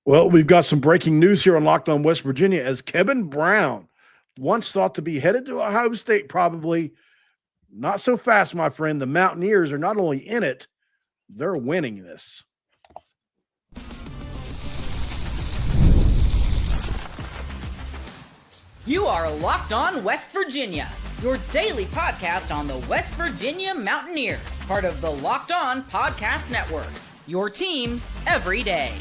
Well, we've got some breaking news here on Locked On West Virginia as Kevin Brown, once thought to be headed to Ohio State, probably not so fast, my friend. The Mountaineers are not only in it, they're winning this. You are Locked On West Virginia, your daily podcast on the West Virginia Mountaineers, part of the Locked On Podcast Network, your team every day.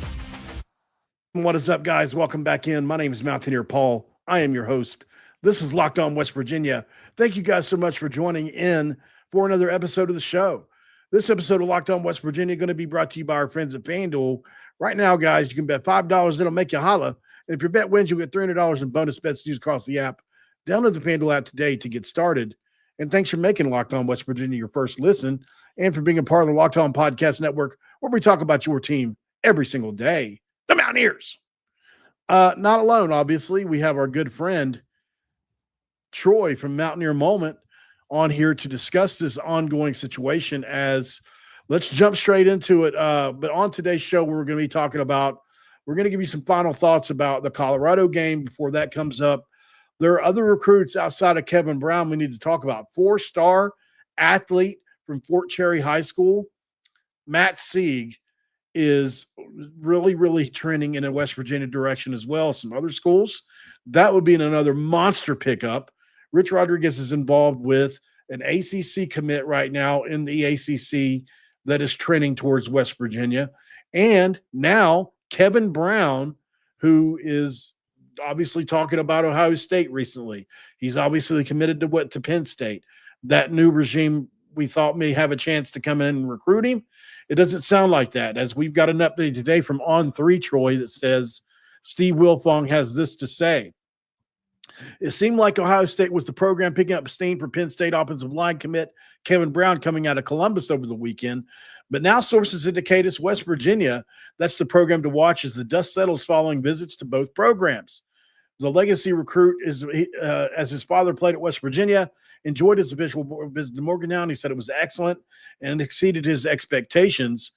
What is up, guys? Welcome back in. My name is Mountaineer Paul. I am your host. This is Locked On West Virginia. Thank you guys so much for joining in for another episode of the show. This episode of Locked On West Virginia is going to be brought to you by our friends at FanDuel. Right now, guys, you can bet $5. It'll make you holla. And if your bet wins, you'll get $300 in bonus bets to use across the app. Download the FanDuel app today to get started. And thanks for making Locked On West Virginia your first listen and for being a part of the Locked On Podcast Network, where we talk about your team every single day, the Mountaineers. Not alone, obviously. We have our good friend, Troy from Mountaineer Moment, on here to discuss this ongoing situation. As let's jump straight into it. But on today's show, we're going to be talking about, we're going to give you some final thoughts about the Colorado game before that comes up. There are other recruits outside of Kevin Brown we need to talk about. 4-star athlete from Fort Cherry High School, Matt Sieg, is really, really trending in a West Virginia direction as well. Some other schools, that would be another monster pickup. Rich Rodriguez is involved with an ACC commit right now in the ACC that is trending towards West Virginia. And now Kevin Brown, who is obviously talking about Ohio State recently. He's obviously committed to Penn State. That new regime we thought may have a chance to come in and recruit him. It doesn't sound like that, as we've got an update today from On3, Troy, that says Steve Wilfong has this to say. It seemed like Ohio State was the program picking up steam for Penn State offensive line commit Kevin Brown coming out of Columbus over the weekend. But now sources indicate it's West Virginia. That's the program to watch as the dust settles following visits to both programs. The legacy recruit is, as his father played at West Virginia, enjoyed his official visit to Morgantown. He said it was excellent and exceeded his expectations.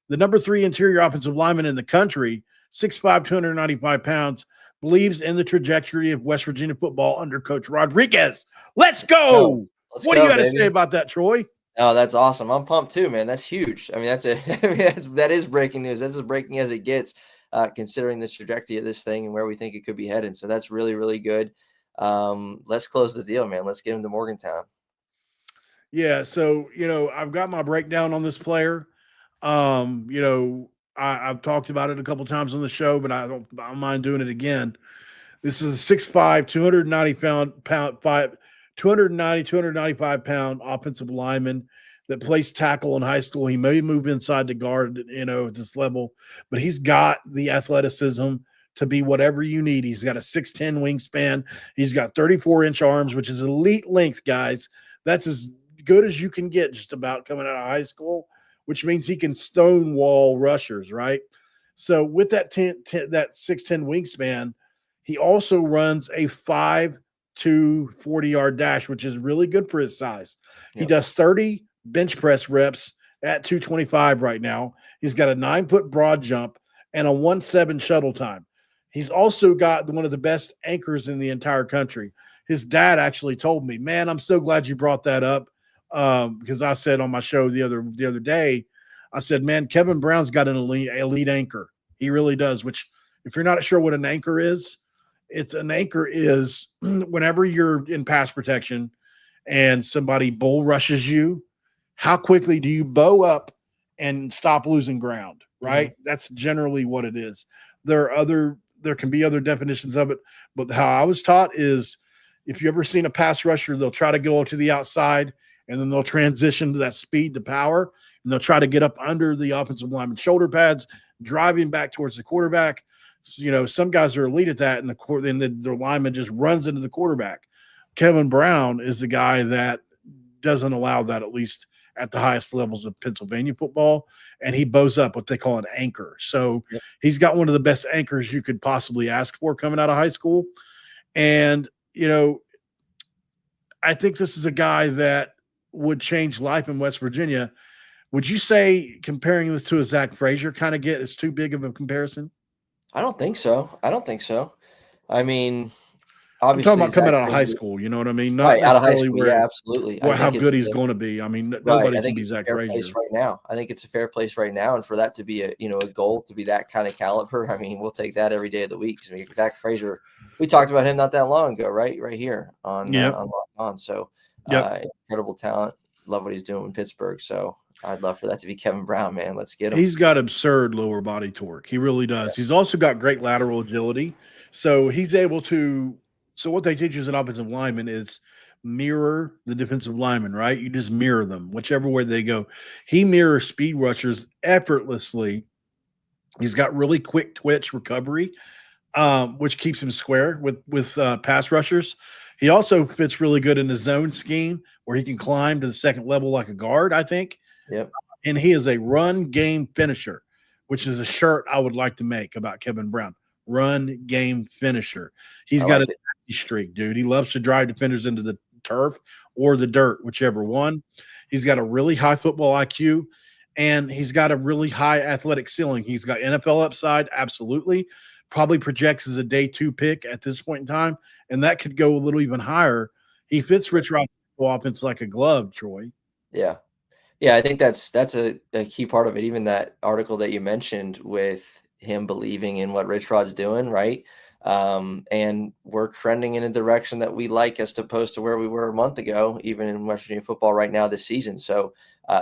The number 3 interior offensive lineman in the country, 6'5", 295 pounds, believes in the trajectory of West Virginia football under Coach Rodriguez. Let's go! What do you got to say about that, Troy? Oh, that's awesome. I'm pumped too, man. That's huge. I mean, that is breaking news. That's as breaking as it gets, considering the trajectory of this thing and where we think it could be heading. So that's really, really good. Let's close the deal, man. Let's get him to Morgantown. Yeah. So, I've got my breakdown on this player. I've talked about it a couple times on the show, but I don't mind doing it again. This is a 6'5", 295 pound offensive lineman that plays tackle in high school. He may move inside the guard, at this level, but he's got the athleticism to be whatever you need. He's got a 6'10" wingspan. He's got 34-inch arms, which is elite length, guys. That's as good as you can get just about coming out of high school, which means he can stonewall rushers, right? So with that 6'10" wingspan, he also runs a 5'2" 40-yard dash, which is really good for his size. Yep. He does 30 bench press reps at 225 right now. He's got a 9-foot broad jump and a 1.7 shuttle time. He's also got one of the best anchors in the entire country. His dad actually told me, man, I'm so glad you brought that up, because I said on my show the other day, I said, man, Kevin Brown's got an elite anchor. He really does, which if you're not sure what an anchor is whenever you're in pass protection and somebody bull rushes you, how quickly do you bow up and stop losing ground, right? Mm-hmm. That's generally what it is. There can be other definitions of it, but how I was taught is if you ever seen a pass rusher, they'll try to go to the outside and then they'll transition to that speed to power, and they'll try to get up under the offensive lineman's shoulder pads, driving back towards the quarterback. So, some guys are elite at that, and the lineman just runs into the quarterback. Kevin Brown is the guy that doesn't allow that, at least at the highest levels of Pennsylvania football, and he bows up what they call an anchor. So yep. He's got one of the best anchors you could possibly ask for coming out of high school. And, I think this is a guy that would change life in West Virginia. Would you say comparing this to a Zach Frazier kind of is too big of a comparison? I don't think so. I mean, I'm talking obviously, about coming Zach out of high Frazier, school. You know what I mean? Not right out of high necessarily school. Yeah, where absolutely. I well, how think it's good he's going to be. I mean, right. nobody I can think be it's a Zach fair place Frazier. right now. I think it's a fair place right now, and for that to be a goal to be that kind of caliber, I mean, we'll take that every day of the week. I mean, Zach Frazier, we talked about him not that long ago, right here Yep. on Locked On. So, Yep. incredible talent. Love what he's doing in Pittsburgh. So, I'd love for that to be Kevin Brown, man. Let's get him. He's got absurd lower body torque. He really does. He's also got great lateral agility. So he's able to. So what they teach you as an offensive lineman is mirror the defensive lineman, right? You just mirror them, whichever way they go. He mirrors speed rushers effortlessly. He's got really quick twitch recovery, which keeps him square with pass rushers. He also fits really good in the zone scheme where he can climb to the second level like a guard, I think. Yep. And he is a run game finisher, which is a shirt I would like to make about Kevin Brown. Run game finisher. He's I got like a it. streak, dude. He loves to drive defenders into the turf or the dirt, whichever one. He's got a really high football IQ, and he's got a really high athletic ceiling. He's got NFL upside, absolutely. Probably projects as a day 2 pick at this point in time, and that could go a little even higher. He fits Rich Rod's offense like a glove, Troy. Yeah. Yeah, I think that's a key part of it. Even that article that you mentioned with him believing in what Rich Rod's doing, right? And we're trending in a direction that we like as opposed to where we were a month ago, even in West Virginia football right now this season. So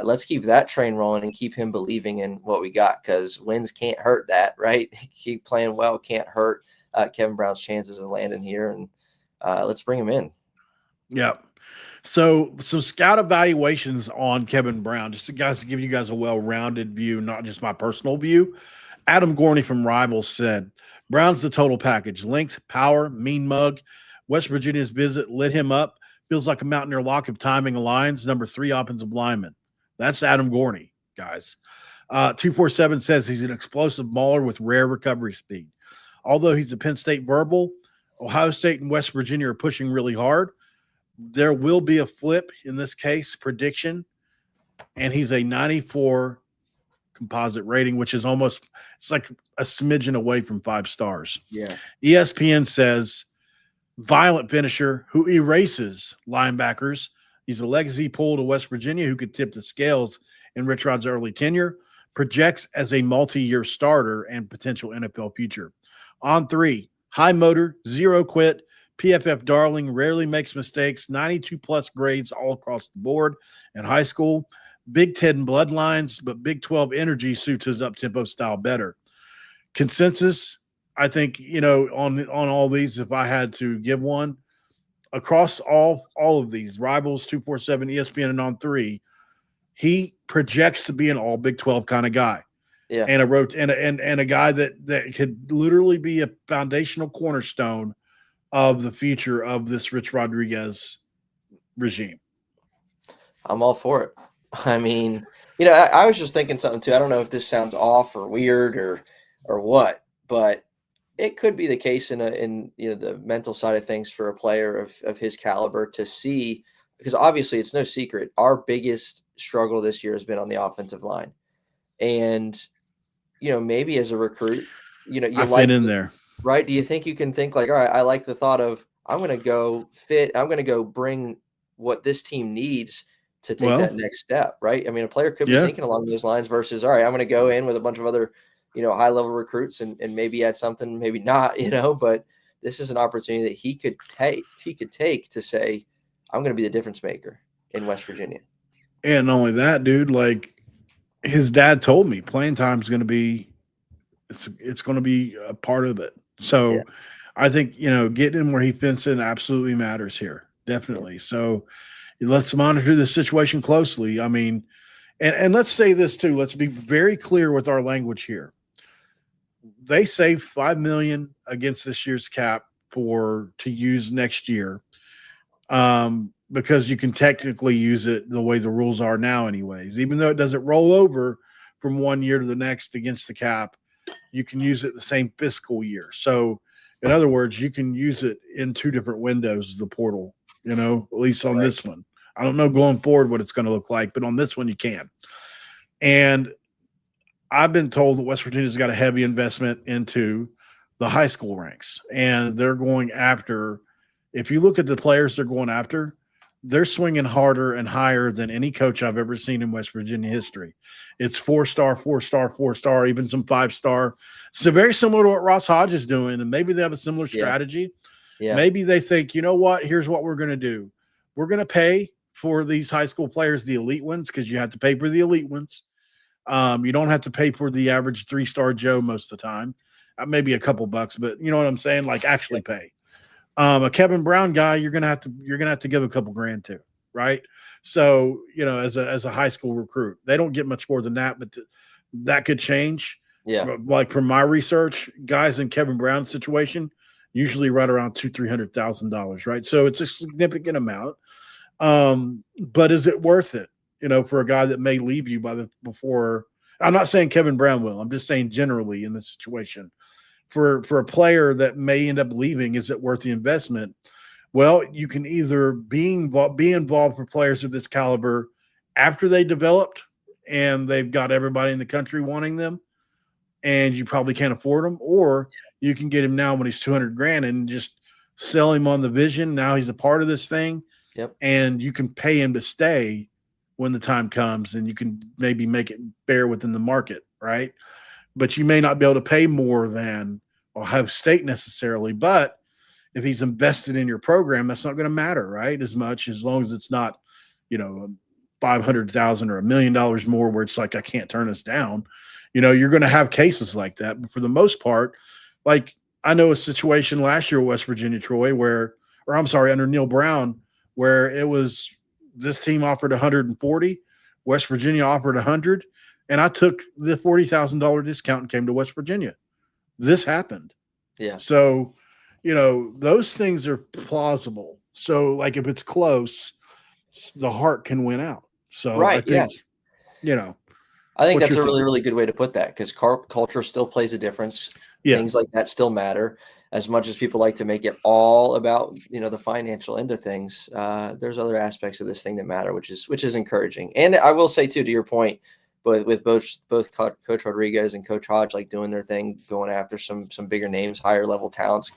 let's keep that train rolling and keep him believing in what we got, because wins can't hurt that, right? Keep playing well can't hurt Kevin Brown's chances of landing here, and let's bring him in. Yeah. So scout evaluations on Kevin Brown, just to give you guys a well-rounded view, not just my personal view. Adam Gorney from Rivals said, Brown's the total package. Length, power, mean mug. West Virginia's visit lit him up. Feels like a Mountaineer lock if timing aligns. Number 3 offensive lineman. That's Adam Gorney, guys. 247 says he's an explosive mauler with rare recovery speed. Although he's a Penn State verbal, Ohio State and West Virginia are pushing really hard. There will be a flip in this case, prediction, and he's a 94 composite rating, which is almost, it's like a smidgen away from 5 stars. Yeah. ESPN says violent finisher who erases linebackers. He's a legacy pull to West Virginia who could tip the scales in Rich Rod's early tenure. Projects as a multi-year starter and potential NFL future. On3, high motor, zero quit, PFF darling, rarely makes mistakes, 92 plus grades all across the board in high school. Big 10 bloodlines, but Big 12 energy suits his up-tempo style better. Consensus, I think, on all these, if I had to give one, across all of these, Rivals, 247, ESPN, and On3, he projects to be an all Big 12 kind of guy. Yeah. And a guy that could literally be a foundational cornerstone of the future of this Rich Rodriguez regime. I'm all for it. I mean, I was just thinking something too. I don't know if this sounds off or weird or what, but it could be the case in the mental side of things for a player of his caliber to see, because obviously it's no secret our biggest struggle this year has been on the offensive line, and maybe as a recruit, you fit in there. Right? Do you think you can think like, all right, I like the thought of I'm going to go bring what this team needs to take that next step, right? I mean, a player could be thinking along those lines versus, all right, I'm going to go in with a bunch of other, high level recruits and maybe add something, maybe not, but this is an opportunity that he could take to say, I'm going to be the difference maker in West Virginia. And not only that, dude, like his dad told me playing time is going to be, it's going to be a part of it. So I think, getting him where he fits in absolutely matters here. Definitely. Yeah. So let's monitor the situation closely. I mean, and let's say this too. Let's be very clear with our language here. They saved $5 million against this year's cap to use next year. Because you can technically use it the way the rules are now anyways. Even though it doesn't roll over from one year to the next against the cap, you can use it the same fiscal year. So, in other words, you can use it in 2 different windows, the portal, at least on this one. I don't know going forward what it's going to look like, but on this one you can. And I've been told that West Virginia's got a heavy investment into the high school ranks, and they're going after. If you look at the players they're going after, they're swinging harder and higher than any coach I've ever seen in West Virginia history. It's 4-star, 4-star, 4-star, even some 5-star. So very similar to what Ross Hodge is doing, and maybe they have a similar strategy. Yeah. Maybe they think, you know what? Here's what we're going to do. We're going to pay for these high school players the elite ones, because you have to pay for the elite ones. You don't have to pay for the average 3-star Joe most of the time. Maybe a couple bucks, but you know what I'm saying? Like actually pay. A Kevin Brown guy, you're gonna have to give a couple grand to, right? So as a high school recruit, they don't get much more than that, but that could change. Yeah. Like from my research, guys in Kevin Brown's situation usually right around $200,000-$300,000, right? So it's a significant amount. But is it worth it? For a guy that may leave you before. I'm not saying Kevin Brown will. I'm just saying generally in this situation. For a player that may end up leaving, is it worth the investment? Well, you can either be involved for players of this caliber after they developed and they've got everybody in the country wanting them, and you probably can't afford them, or you can get him now when he's $200,000 and just sell him on the vision. Now he's a part of this thing. Yep. And you can pay him to stay when the time comes, and you can maybe make it fair within the market, right? But you may not be able to pay more than Ohio State necessarily. But if he's invested in your program, that's not going to matter, right? As much, as long as it's not, $500,000 or $1 million more, where it's like, I can't turn this down. You're going to have cases like that. But for the most part, like I know a situation last year at West Virginia, Troy, under Neil Brown, where it was this team offered 140, West Virginia offered 100. And I took the $40,000 discount and came to West Virginia. This happened. Yeah. So, those things are plausible. So, like, if it's close, the heart can win out. So, right. I think, I think that's a really, really good way to put that, because culture still plays a difference. Yeah. Things like that still matter. As much as people like to make it all about, the financial end of things, there's other aspects of this thing that matter, which is encouraging. And I will say too, to your point, with both Coach Rodriguez and Coach Hodge, like doing their thing, going after some bigger names, higher level talents,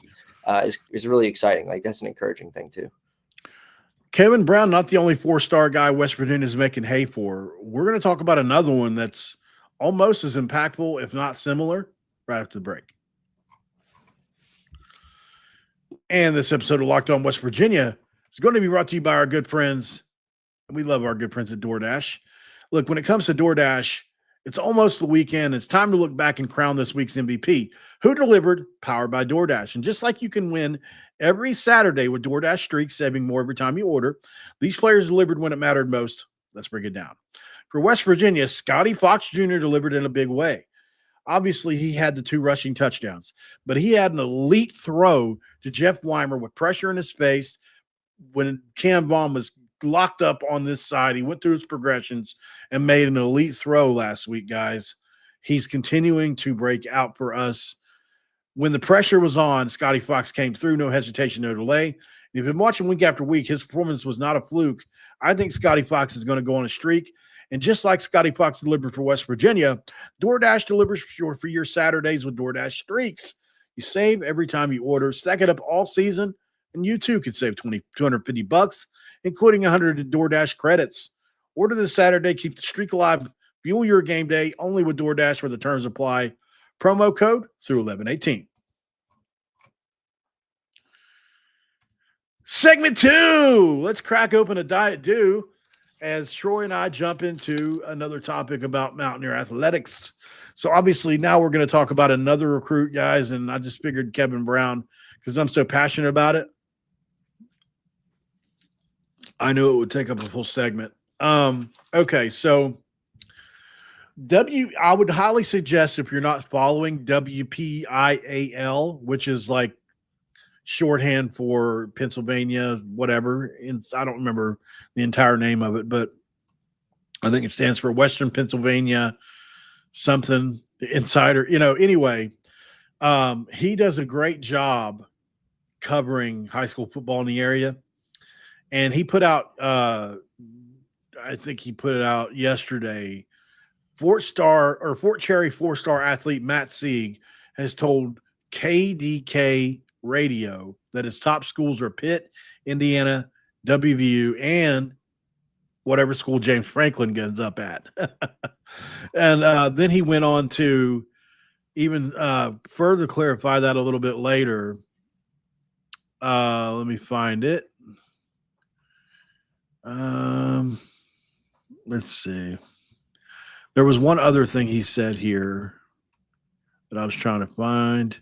is really exciting. Like that's an encouraging thing too. Kevin Brown, not the only 4-star guy West Virginia is making hay for. We're going to talk about another one that's almost as impactful, if not similar, right after the break. And this episode of Locked On West Virginia is going to be brought to you by our good friends. We love our good friends at DoorDash. Look, when it comes to DoorDash, it's almost the weekend. It's time to look back and crown this week's MVP. Who delivered? Powered by DoorDash. And just like you can win every Saturday with DoorDash Streaks, saving more every time you order, these players delivered when it mattered most. Let's break it down. For West Virginia, Scotty Fox Jr. delivered in a big way. Obviously, he had the 2 rushing touchdowns, but he had an elite throw to Jeff Weimer with pressure in his face when Cam Vaughn was locked up on this side. He went through his progressions and made an elite throw last week, guys. He's continuing to break out for us. When the pressure was on, Scotty Fox came through, no hesitation, no delay. And if you've been watching week after week, his performance was not a fluke. I think Scotty Fox is going to go on a streak. And just like Scotty Fox delivered for West Virginia, DoorDash delivers for your Saturdays with DoorDash Streaks. You save every time you order. Stack it up all season, and you too could save $250, including 100 DoorDash credits. Order this Saturday. Keep the streak alive. Fuel your game day only with DoorDash, where the terms apply. Promo code through 11/18. Segment 2. Let's crack open a Diet Dew as Troy and I jump into another topic about Mountaineer athletics. So obviously now we're going to talk about another recruit, guys, and I just figured Kevin Brown, because I'm so passionate about it, I knew it would take up a full segment. Okay, so I would highly suggest, if you're not following, WPIAL, which is like shorthand for Pennsylvania, whatever. I don't remember the entire name of it, but I think it stands for Western Pennsylvania something Insider. Anyway, he does a great job covering high school football in the area. And he put out, I think he put it out yesterday, Fort Cherry 4-star athlete Matt Sieg has told KDK radio that his top schools are Pitt, Indiana, WVU, and whatever school James Franklin ends up at. And then he went on to even further clarify that a little bit later. Let me find it. Let's see. There was one other thing he said here that I was trying to find.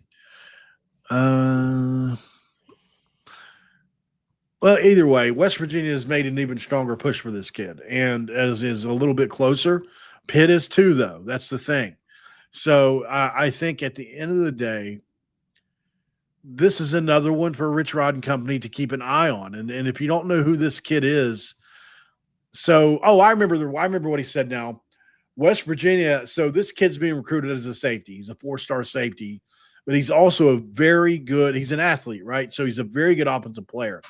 Well, either way, West Virginia has made an even stronger push for this kid, and as is a little bit closer. Pitt is too, though. That's the thing. So I think at the end of the day, this is another one for Rich Rod and company to keep an eye on. And if you don't know who this kid is, I remember what he said now. West Virginia, so this kid's being recruited as a safety. He's a 4-star safety, but he's also he's an athlete, right? So he's a very good offensive player.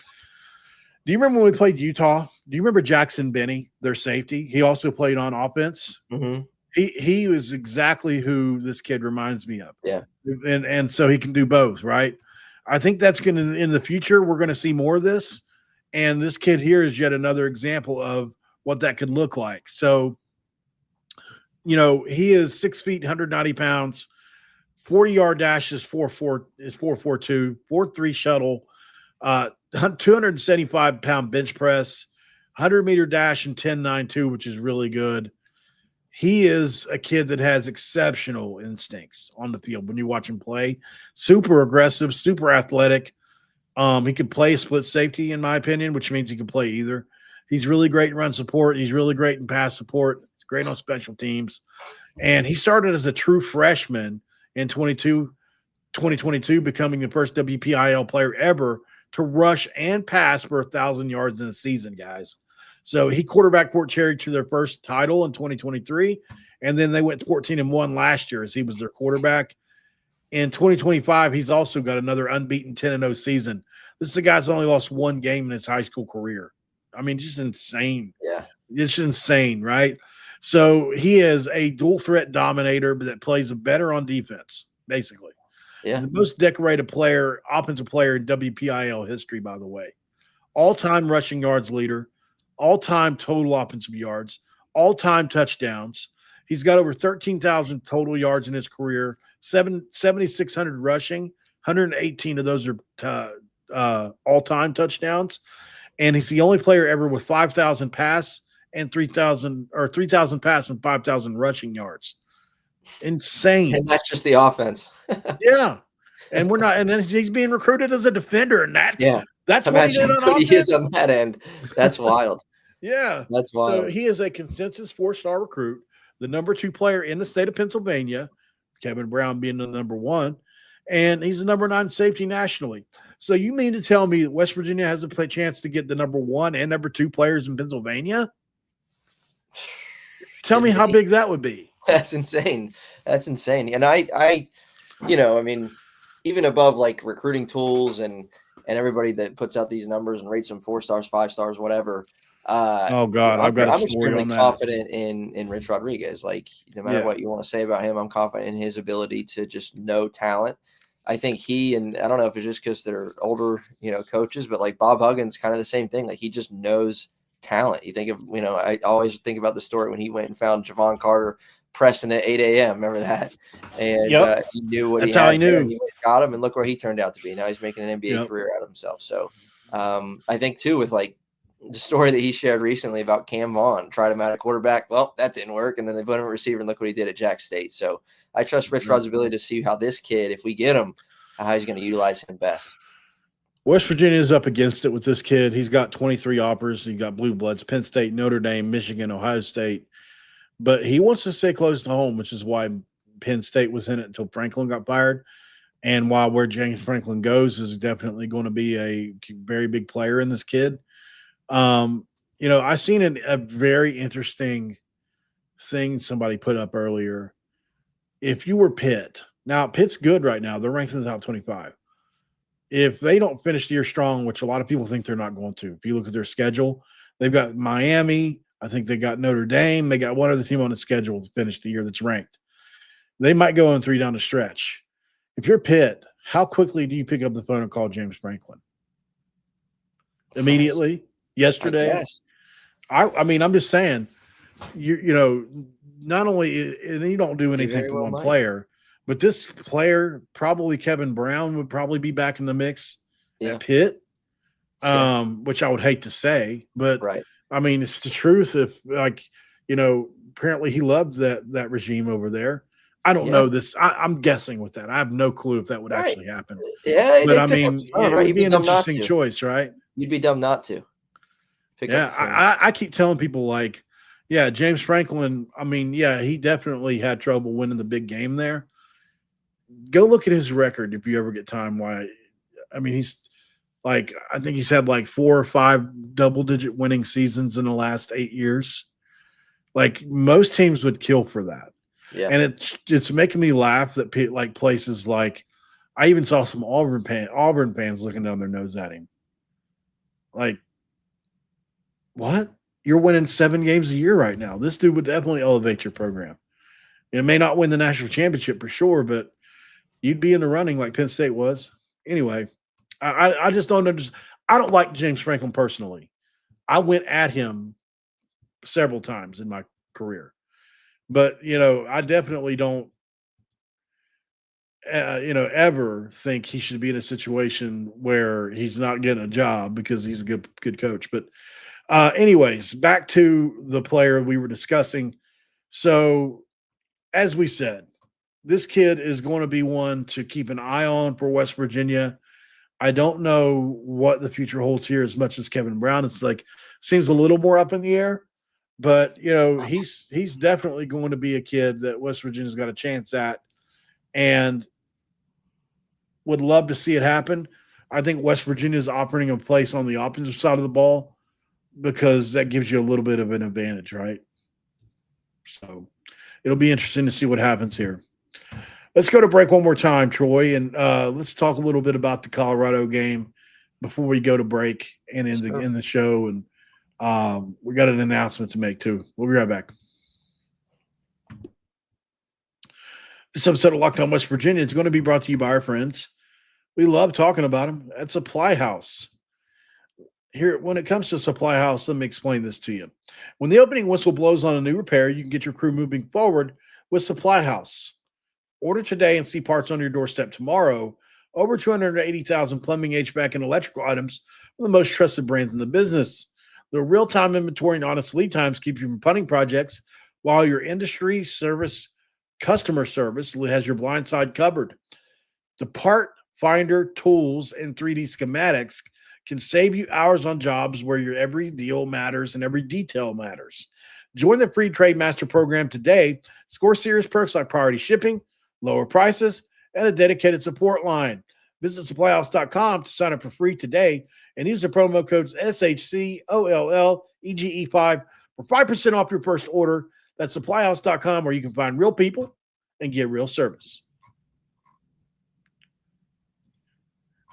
Do you remember when we played Utah? Do you remember Jackson Benny, their safety? He also played on offense. Mm-hmm. He was exactly who this kid reminds me of. Yeah. And so he can do both, right? I think that's going to, in the future, we're going to see more of this. And this kid here is yet another example of what that could look like. So, he is 6 feet, 190 pounds, 40-yard dash is 4.42, 4.3 shuttle, 275-pound bench press, 100-meter dash and 10.92, which is really good. He is a kid that has exceptional instincts on the field when you watch him play. Super aggressive, super athletic. He could play split safety, in my opinion, which means he can play either. He's really great in run support. He's really great in pass support. He's great on special teams. And he started as a true freshman in 2022, becoming the first WPIL player ever to rush and pass for 1,000 yards in a season, guys. So he quarterbacked Fort Cherry to their first title in 2023, and then they went 14-1 last year as he was their quarterback. In 2025, he's also got another unbeaten 10-0 season. This is a guy that's only lost one game in his high school career. I mean, just insane. Yeah. It's insane, right? So he is a dual threat dominator that plays better on defense, basically. Yeah. The most decorated offensive player in WPIL history, by the way. All-time rushing yards leader, all-time total offensive yards, all-time touchdowns. He's got over 13,000 total yards in his career, 7,600 rushing, 118 of those are all-time touchdowns. And he's the only player ever with 5,000 pass and 3,000 pass and 5,000 rushing yards. Insane. And that's just the offense. Yeah. And then he's being recruited as a defender, and that's what he did on offense. He is on that end. That's wild. Yeah. That's wild. So he is a consensus 4-star recruit, the number 2 player in the state of Pennsylvania, Kevin Brown being the number 1, and he's the number 9 safety nationally. So you mean to tell me that West Virginia has a chance to get the number 1 and number 2 players in Pennsylvania? Tell me how big that would be. That's insane. That's insane. And I mean, even above like recruiting tools and everybody that puts out these numbers and rates them 4 stars, 5 stars, whatever. Oh God, I'm extremely confident in Rich Rodriguez. Like, no matter what you want to say about him, I'm confident in his ability to just know talent. I think and I don't know if it's just because they're older, coaches, but like Bob Huggins, kind of the same thing. Like, he just knows talent. You think of, I always think about the story when he went and found Javon Carter pressing at 8 a.m. Remember that? And he knew what That's how he knew. He got him, and look where he turned out to be. Now he's making an NBA career out of himself. So I think too, with like the story that he shared recently about Cam Vaughn, tried him out at quarterback. Well, that didn't work. And then they put him at receiver, and look what he did at Jack State. So I trust Rich Rod's ability to see how this kid, if we get him, how he's going to utilize him best. West Virginia is up against it with this kid. He's got 23 offers. He got blue bloods, Penn State, Notre Dame, Michigan, Ohio State. But he wants to stay close to home, which is why Penn State was in it until Franklin got fired. And while where James Franklin goes is definitely going to be a very big player in this kid. I seen a very interesting thing somebody put up earlier. If you were Pitt, now Pitt's good right now. They're ranked in the top 25. If they don't finish the year strong, which a lot of people think they're not going to, if you look at their schedule, they've got Miami. I think they got Notre Dame. They got one other team on the schedule to finish the year that's ranked. They might go in 3 down the stretch. If you're Pitt, how quickly do you pick up the phone and call James Franklin? Immediately? Yesterday? guess. I mean, I'm just saying, you know, not only and you don't do anything very to well one might. player, but this player, probably Kevin Brown, would probably be back in the mix at Pitt, which I would hate to say, but Right. I mean, it's the truth. If apparently he loved that regime over there. I don't know this. I'm guessing with that. I have no clue if that would actually happen. Yeah, but I mean, it would be an interesting choice, right? You'd be dumb not to. I keep telling people, like, yeah, James Franklin, I mean, yeah, he definitely had trouble winning the big game there. Go look at his record if you ever get time. I mean, he's like, I think he's had like 4 or 5 double-digit winning seasons in the last 8 years. Like, most teams would kill for that. Yeah. And it's making me laugh that like places like, I even saw some Auburn fans looking down their nose at him. Like, what? You're winning 7 games a year right now. This dude would definitely elevate your program. It may not win the national championship for sure, but you'd be in the running like Penn State was. Anyway, I just don't understand. I don't like James Franklin personally. I went at him several times in my career. But, I definitely don't, ever think he should be in a situation where he's not getting a job because he's a good coach. But anyways, back to the player we were discussing. So, as we said, this kid is going to be one to keep an eye on for West Virginia. I don't know what the future holds here as much as Kevin Brown. It's like, seems a little more up in the air. But, he's definitely going to be a kid that West Virginia's got a chance at and would love to see it happen. I think West Virginia is operating a place on the offensive side of the ball because that gives you a little bit of an advantage, right? So it'll be interesting to see what happens here. Let's go to break one more time, Troy, and let's talk a little bit about the Colorado game before we go to break and in the show. And we got an announcement to make too. We'll be right back. This episode of Locked On West Virginia is going to be brought to you by our friends. We love talking about them at Supply House. Here, when it comes to Supply House, let me explain this to you. When the opening whistle blows on a new repair, you can get your crew moving forward with Supply House. Order today and see parts on your doorstep tomorrow. Over 280,000 plumbing, HVAC, and electrical items from the most trusted brands in the business. The real-time inventory and honest lead times keep you from punting projects, while your industry service, customer service has your blind side covered. The part finder tools and 3D schematics can save you hours on jobs where your every deal matters and every detail matters. Join the free Trade Master program today. Score serious perks like priority shipping, lower prices, and a dedicated support line. Visit supplyhouse.com to sign up for free today and use the promo codes SHCOLLEGE5 for 5% off your first order. That's supplyhouse.com, where you can find real people and get real service.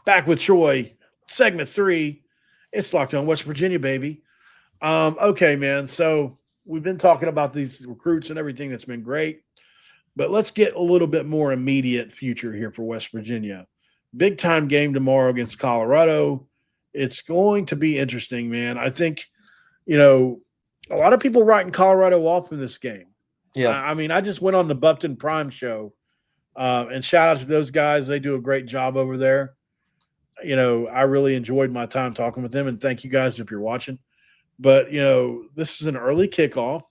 Back with Troy, segment 3. It's Locked On West Virginia, baby. Okay, man. So we've been talking about these recruits and everything that's been great, but let's get a little bit more immediate future here for West Virginia. Big time game tomorrow against Colorado. It's going to be interesting, man. I think, a lot of people writing Colorado off in this game. Yeah. I mean, I just went on the Bupton Prime show, and shout out to those guys. They do a great job over there. I really enjoyed my time talking with them, and thank you guys if you're watching. But, this is an early kickoff.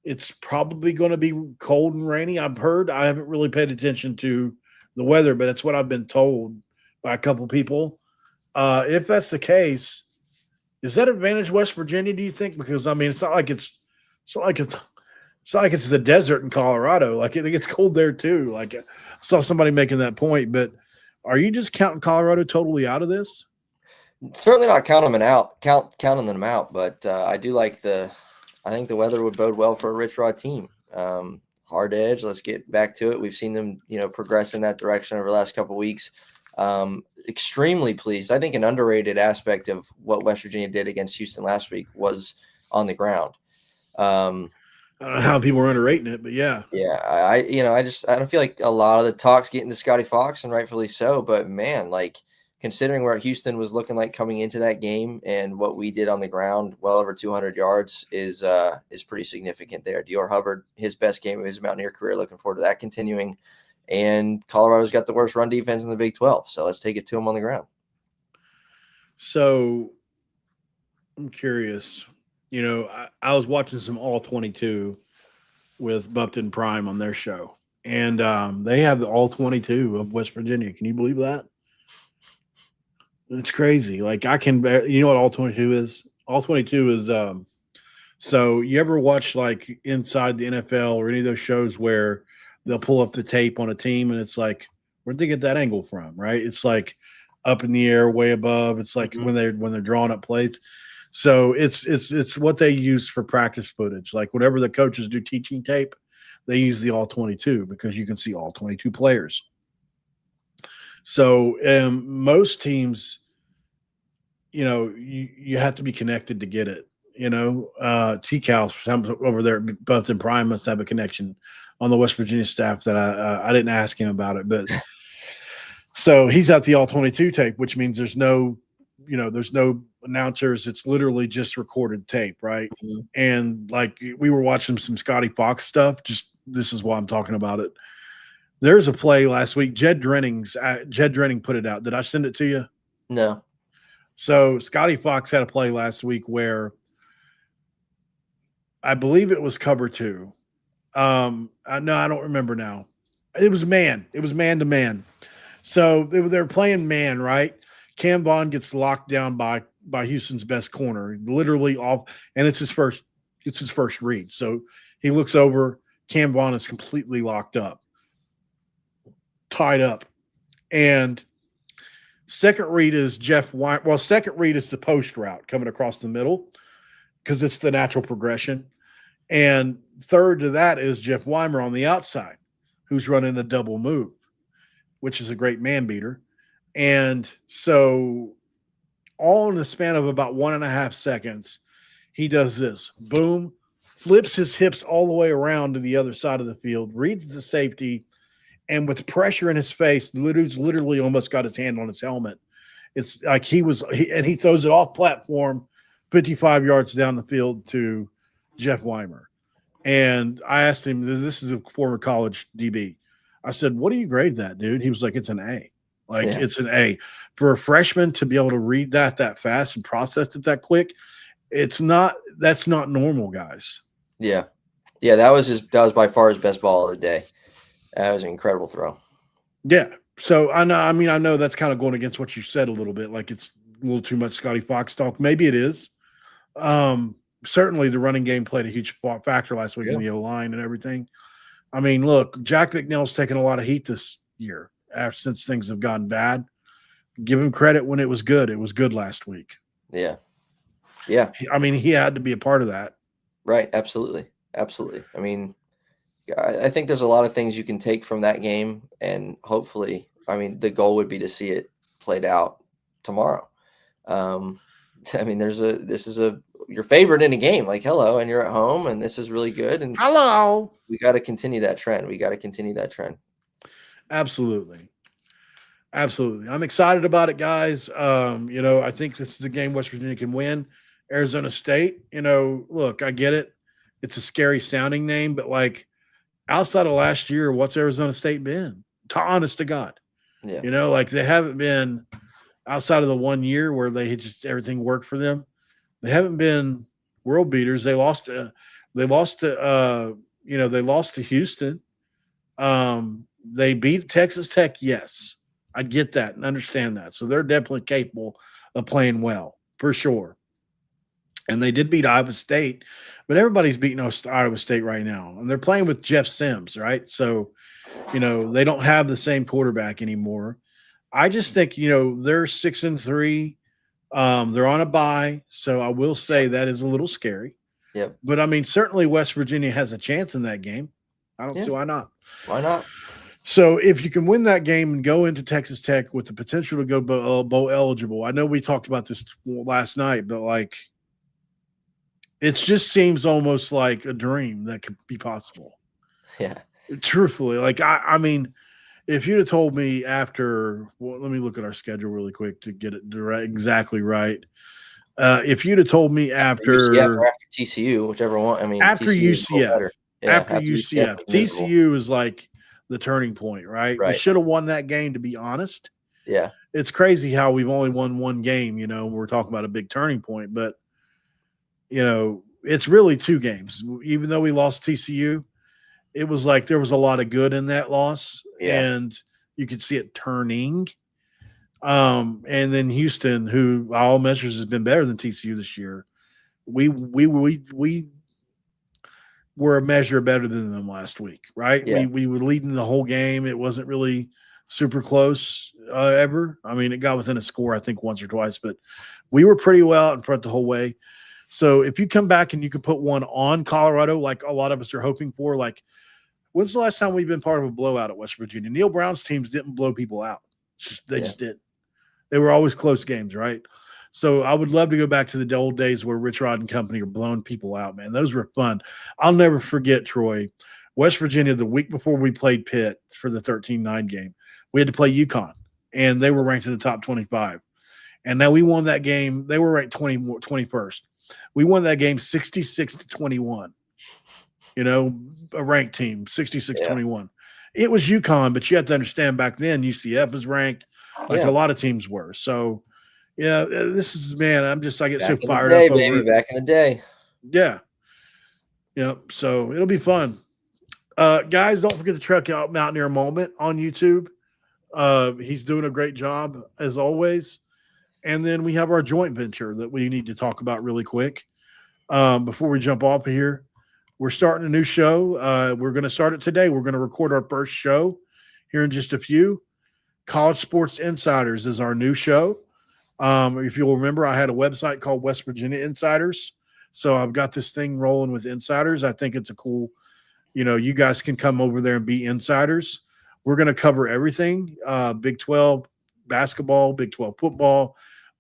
It's probably going to be cold and rainy. I've heard. I haven't really paid attention to the weather, but it's what I've been told by a couple people. If that's the case, is that advantage West Virginia, do you think? Because, I mean, it's not like it's the desert in Colorado. Like, it gets cold there too. Like, I saw somebody making that point, but are you just counting Colorado totally out of this? Certainly not counting them out, but I do like I think the weather would bode well for a Rich Rod team. Hard edge. Let's get back to it. We've seen them, progress in that direction over the last couple of weeks. Extremely pleased. I think an underrated aspect of what West Virginia did against Houston last week was on the ground. I I don't know how people are underrating it, but yeah. Yeah, I don't feel like a lot of the talk's getting to Scotty Fox, and rightfully so. But man, like considering where Houston was looking like coming into that game and what we did on the ground, well over 200 yards is pretty significant there. Dior Hubbard, his best game of his Mountaineer career. Looking forward to that continuing. And Colorado's got the worst run defense in the Big 12, so let's take it to them on the ground. So I'm curious. I was watching some All 22 with Bumpton Prime on their show, and they have the All 22 of West Virginia. Can you believe that? It's crazy. Like you know what All 22 is? All 22 is so you ever watch like Inside the NFL or any of those shows where they'll pull up the tape on a team and it's like, where'd they get that angle from? Right? It's like up in the air, way above. It's like when they're drawing up plays. So it's what they use for practice footage. Like whenever the coaches do teaching tape, they use the All 22 because you can see all 22 players. So most teams, you have to be connected to get it. T-Cal over there at Bumpton Prime must have a connection on the West Virginia staff that I didn't ask him about it, but so he's at the All 22 tape, which means there's no announcers. It's literally just recorded tape, right? Mm-hmm. And like we were watching some Scotty Fox stuff. Just this is why I'm talking about it. There's a play last week. Jed Drenning put it out. Did I send it to you? No. So Scotty Fox had a play last week where I believe it was cover 2. I don't remember now. It was man. It was man to man. So they were playing man, right? Cam Vaughn gets locked down by Houston's best corner, literally off, and it's his first read. So he looks over. Cam Vaughn is completely locked up, tied up, and second read is Jeff Weimer. Well, second read is the post route coming across the middle because it's the natural progression, and third to that is Jeff Weimer on the outside, who's running a double move, which is a great man beater. And so all in the span of about 1.5 seconds, he does this. Boom, flips his hips all the way around to the other side of the field, reads the safety, and with pressure in his face, the dude's literally almost got his hand on his helmet. It's like he throws it off platform 55 yards down the field to Jeff Weimer. And I asked him, this is a former college DB. I said, what do you grade that, dude? He was like, it's an A. It's an A. For a freshman to be able to read that fast and process it that quick, that's not normal, guys. Yeah. Yeah, that was by far his best ball of the day. That was an incredible throw. Yeah. So I know that's kind of going against what you said a little bit, like it's a little too much Scotty Fox talk. Maybe it is. Certainly the running game played a huge factor last week in the O-line and everything. I mean, look, Jack McNeil's taken a lot of heat this year since things have gotten bad. Give him credit when it was good. It was good last week. Yeah. Yeah. I mean, he had to be a part of that. Right. Absolutely. Absolutely. I mean, I think there's a lot of things you can take from that game, and hopefully, I mean, the goal would be to see it played out tomorrow. I mean, your favorite in a game, like hello, and you're at home, and this is really good. And hello, we got to continue that trend. Absolutely. Absolutely. I'm excited about it, guys. I think this is a game West Virginia can win. Arizona State, look, I get it. It's a scary sounding name, but like outside of last year, what's Arizona State been? Honest to God. Yeah. Like they haven't been outside of the 1 year where they had just everything worked for them. They haven't been world beaters. They lost to Houston. They beat Texas Tech. Yes, I get that and understand that. So they're definitely capable of playing well for sure. And they did beat Iowa State, but everybody's beating Iowa State right now. And they're playing with Jeff Sims, right? So, they don't have the same quarterback anymore. I just think, they're 6-3. They're on a bye. So I will say that is a little scary. Yep. But, I mean, certainly West Virginia has a chance in that game. I don't see why not. Why not? So if you can win that game and go into Texas Tech with the potential to go bowl eligible, I know we talked about this last night, but like It just seems almost like a dream that could be possible. Yeah. Truthfully, like I mean, if you'd have told me after, well, let me look at our schedule really quick to get it exactly right. If you'd have told me UCF or after after TCU, whichever one. I mean, after TCU is a little UCF, better. Yeah, after UCF, was miserable. TCU is like the turning point, right? We Right. should have won that game, to be honest. Yeah. It's crazy how we've only won one game, you know, we're talking about a big turning point, but you know, it's really two games. Even though we lost TCU, it was like there was a lot of good in that loss, and you could see it turning. And then Houston, who by all measures has been better than TCU this year, we were a measure better than them last week, right? Yeah. We were leading the whole game. It wasn't really super close ever. I mean, it got within a score, I think, once or twice, but we were pretty well out in front the whole way. So if you come back and you can put one on Colorado, like a lot of us are hoping for, like, when's the last time we've been part of a blowout at West Virginia? Neil Brown's teams didn't blow people out. They just did. They were always close games, right? So I would love to go back to the old days where Rich Rod and company are blowing people out, man. Those were fun. I'll never forget, Troy, West Virginia, the week before we played Pitt for the 13-9 game, we had to play UConn, and they were ranked in the top 25. And now we won that game. They were ranked 21st. We won that game 66-21. You know, a ranked team, 66-21. It was UConn, but you have to understand back then UCF was ranked like a lot of teams were. So, yeah, this is, man, I'm just, I get so fired up over it. Back in the day. Yeah. Yeah. So it'll be fun. Guys, don't forget to check out Mountaineer Moment on YouTube. He's doing a great job as always. And then we have our joint venture that we need to talk about really quick. Before we jump off of here, we're starting a new show. We're going to start it today. We're going to record our first show here in just a few. College Sports Insiders is our new show. If you'll remember, I had a website called West Virginia Insiders. So I've got this thing rolling with insiders. I think it's a cool, you know, you guys can come over there and be insiders. We're going to cover everything, Big 12 basketball, Big 12 football,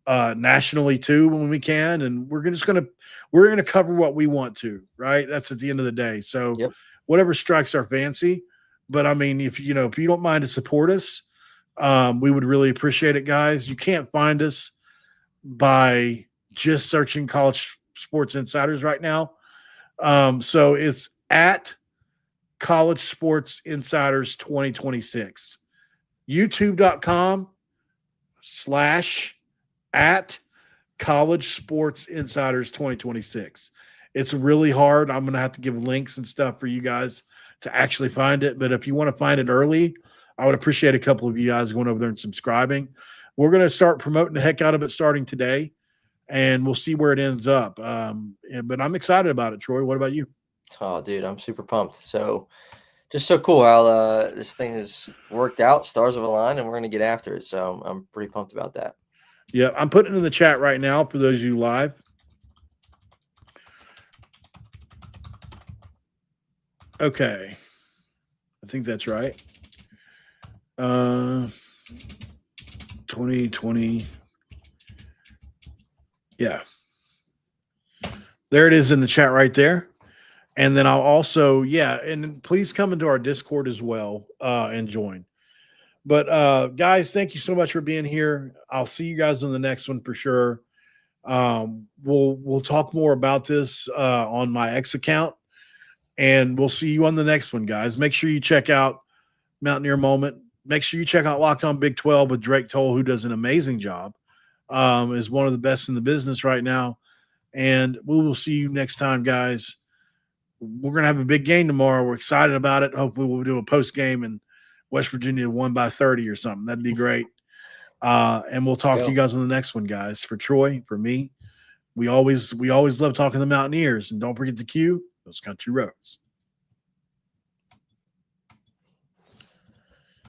nationally too when we can. And we're going to cover what we want to, right? That's at the end of the day. So whatever strikes our fancy. But I mean, if you don't mind to support us, we would really appreciate it, guys. You can't find us by just searching College Sports Insiders right now. So it's at College Sports Insiders 2026. YouTube.com/at College Sports Insiders 2026. It's really hard. I'm going to have to give links and stuff for you guys to actually find it. But if you want to find it early, I would appreciate a couple of you guys going over there and subscribing. We're going to start promoting the heck out of it starting today, and we'll see where it ends up. But I'm excited about it, Troy. What about you? Oh, dude, I'm super pumped. So just so cool how this thing has worked out. Stars have aligned, and we're going to get after it. So I'm pretty pumped about that. Yeah, I'm putting it in the chat right now for those of you live. Okay. I think that's right. 2020. Yeah. There it is in the chat right there. And then I'll also, and please come into our Discord as well and join. But guys, thank you so much for being here. I'll see you guys on the next one for sure. We'll talk more about this on my X account, and we'll see you on the next one, guys. Make sure you check out Mountaineer Moment. Make sure you check out Locked On Big 12 with Drake Toll, who does an amazing job. Is one of the best in the business right now. And we will see you next time, guys. We're going to have a big game tomorrow. We're excited about it. Hopefully we'll do a post game and West Virginia won by 30 or something. That'd be great. And we'll talk to you guys on the next one, guys. For Troy, for me, we always love talking to the Mountaineers. And don't forget the Q, those country roads.